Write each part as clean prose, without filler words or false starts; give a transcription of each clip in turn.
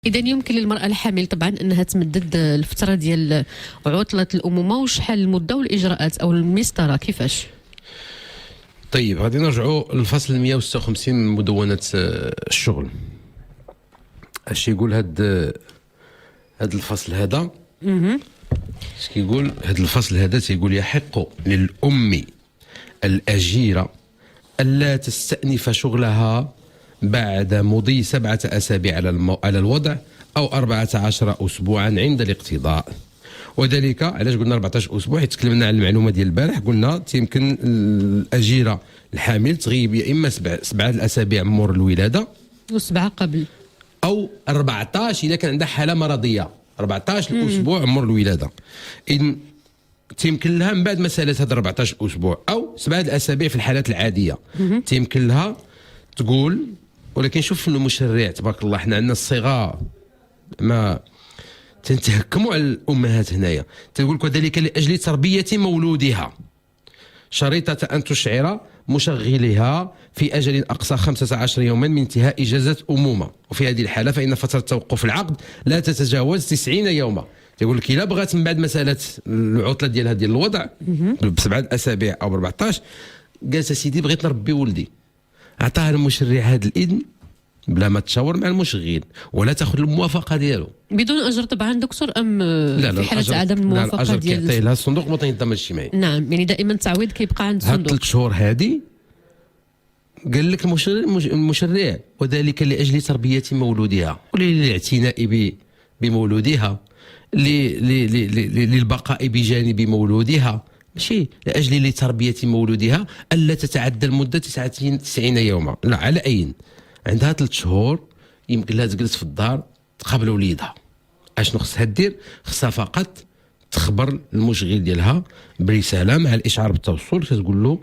إذا يمكن للمرأة الحامل طبعا أنها تمدد الفترة ديال عطلة الأمومة، وشحال المدة والإجراءات أو المسطرة كيفاش؟ طيب غادي نرجعوا للفصل 156 من مدونة الشغل. اش يقول هاد الفصل هذا؟ اش كيقول هاد الفصل هذا؟ تيقول يحق للأم الأجيرة ألا تستأنف شغلها بعد مضي 7 أسابيع على الوضع أو 14 أسبوعا عند الاقتضاء. وذلك علاش قلنا 14 أسبوع؟ حيت تكلمنا على المعلومة ديال البارح، قلنا يمكن الأجيرة الحامل تغيب يا إما 7 الأسابيع مور الولادة و7 قبل، أو 14 إذا كان عندها حالة مرضية 14 أسبوع مور الولادة. إن تيمكن لها من بعد مسألة هاد 14 أسبوع أو 7 الأسابيع في الحالات العادية تيمكن لها تقول. ولكن شوف المشرع تبارك الله، حنا عندنا الصيغه ما تنتهكموا على الامهات هنايا. تقول لك وذلك لاجل تربيه مولودها شريطه ان تشعر مشغلها في اجل اقصى 15 يوما من انتهاء اجازه امومه، وفي هذه الحاله فان فتره توقف العقد لا تتجاوز 90 يوما. تقول لك الا بغات من بعد مساله العطله ديالها ديال الوضع ب7 اسابيع او ب 14، قالت سيدي بغيت نربي ولدي، عطاها المشرع هذا الاذن بلا ما تشاور مع المشغل ولا تاخذ الموافقه ديالو بدون اجر طبعا دكتور، ام لا في حاله عدم الموافقه الاجر ديال كيعطيه لها الصندوق الوطني للضمان الاجتماعي. نعم، يعني دائما التعويض كيبقى عند هاد الصندوق. 3 شهور هذه قال لك المشرع وذلك لاجل تربيه مولودها وللاعتناء بمولودها للبقاء بجانب مولودها، ماشي لاجل لتربيه مولودها الا تتعدى المده 90 يوما. لا، على اين عندها 3 شهور يمكن لها تجلس في الدار تقابل وليدها. اشنو خصها دير؟ خصها فقط تخبر المشغل ديالها برساله مع الاشعار بالتوصل، كتقول له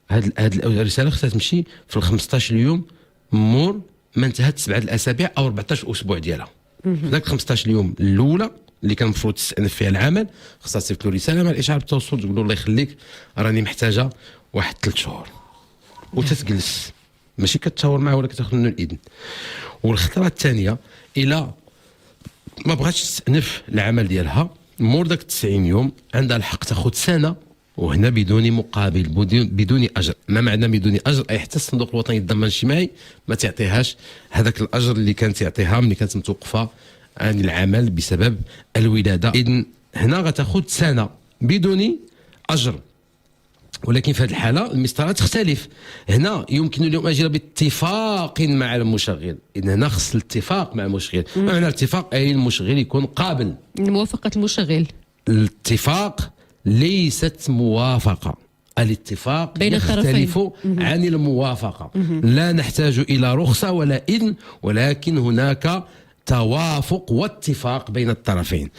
هاد الرساله خصها تمشي في ال 15 يوم مور ما انتهت 7 الاسابيع او 14 اسبوع ديالها. ذاك 15 يوم الاولى اللي كان المفروض تستأنف فيها العمل خصها تصيفط له رساله مع الاشعار بالتوصل تقول له الله يخليك راني محتاجه واحد 3 شهور، وتتجلس ماشي كتشاور معاه ولا كتاخذ منه الاذن. والخطره الثانيه، الا ما بغاتش تستأنف العمل ديالها مور داك 90 يوم عندها الحق تاخذ سنه، وهنا بدون مقابل بدون اجر. ما معنى بدون اجر؟ اي حتى الصندوق الوطني للضمان الاجتماعي ما تعطيهاش هذاك الاجر اللي كانت تعطيها ملي كانت متوقفه عن العمل بسبب الولاده. اذن هنا غتاخذ سنه بدون اجر. ولكن في هذه الحاله المسطره تختلف. هنا يمكن اليوم اجر باتفاق مع المشغل. اذن هنا خص الاتفاق مع المشغل. ما معنى الاتفاق؟ اي المشغل يكون قابل. موافقه المشغل. الاتفاق ليست موافقه، الاتفاق بين يختلف عن الموافقه. لا نحتاج الى رخصه ولا اذن، ولكن هناك توافق واتفاق بين الطرفين.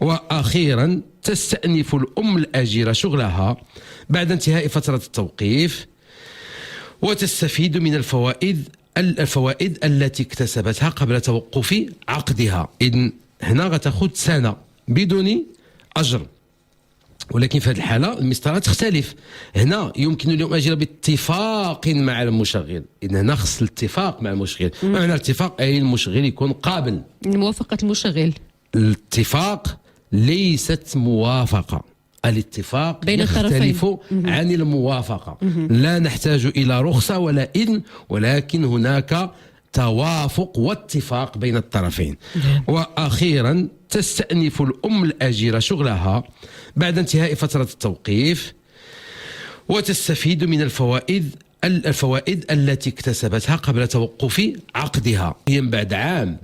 واخيرا تستأنف الام الاجيره شغلها بعد انتهاء فتره التوقيف وتستفيد من الفوائد التي اكتسبتها قبل توقف عقدها. اذن هنا غتاخذ سنه بدون اجر. ولكن في هذه الحاله المسطره تختلف. هنا يمكن اليوم اجر باتفاق مع المشغل. اذن هنا خص الاتفاق مع المشغل. ما معنى الاتفاق؟ اي المشغل يكون قابل. موافقه المشغل. الاتفاق ليست موافقه، الاتفاق بين يختلف عن الموافقه. لا نحتاج الى رخصه ولا اذن، ولكن هناك توافق واتفاق بين الطرفين. واخيرا تستأنف الام الاجيره شغلها بعد انتهاء فتره التوقيف وتستفيد من الفوائد التي اكتسبتها قبل توقف عقدها. هي من بعد عام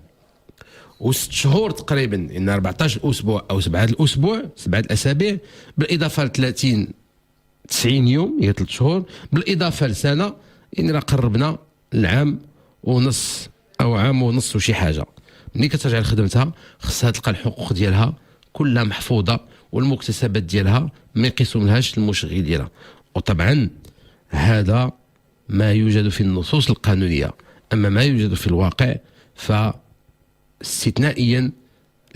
و6 شهور تقريبا، ان 14 اسبوع او 7 الاسبوع 7 الاسابيع بالاضافه ل 90 يوم هي 3 شهور بالاضافه لسنه، يعني راه قربنا العام ونص او عام ونص وشي حاجه. ملي كترجع لخدمتها خصها تلقى الحقوق ديالها كلها محفوظه والمكتسبات ديالها ما يقيسوملهاش المشغل ديالها. وطبعا هذا ما يوجد في النصوص القانونيه، اما ما يوجد في الواقع فاستثنائيا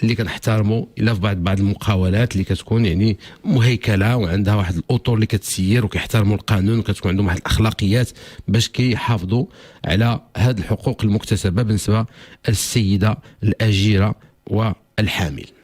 اللي كنحترموا الا في بعض المقاولات اللي كتكون يعني مهيكله وعندها واحد الاطر اللي كتسير وكيحترموا القانون وكتكون عندهم واحد الاخلاقيات باش كيحافظوا على هذه الحقوق المكتسبه بالنسبه للسيده الاجيره والحامل.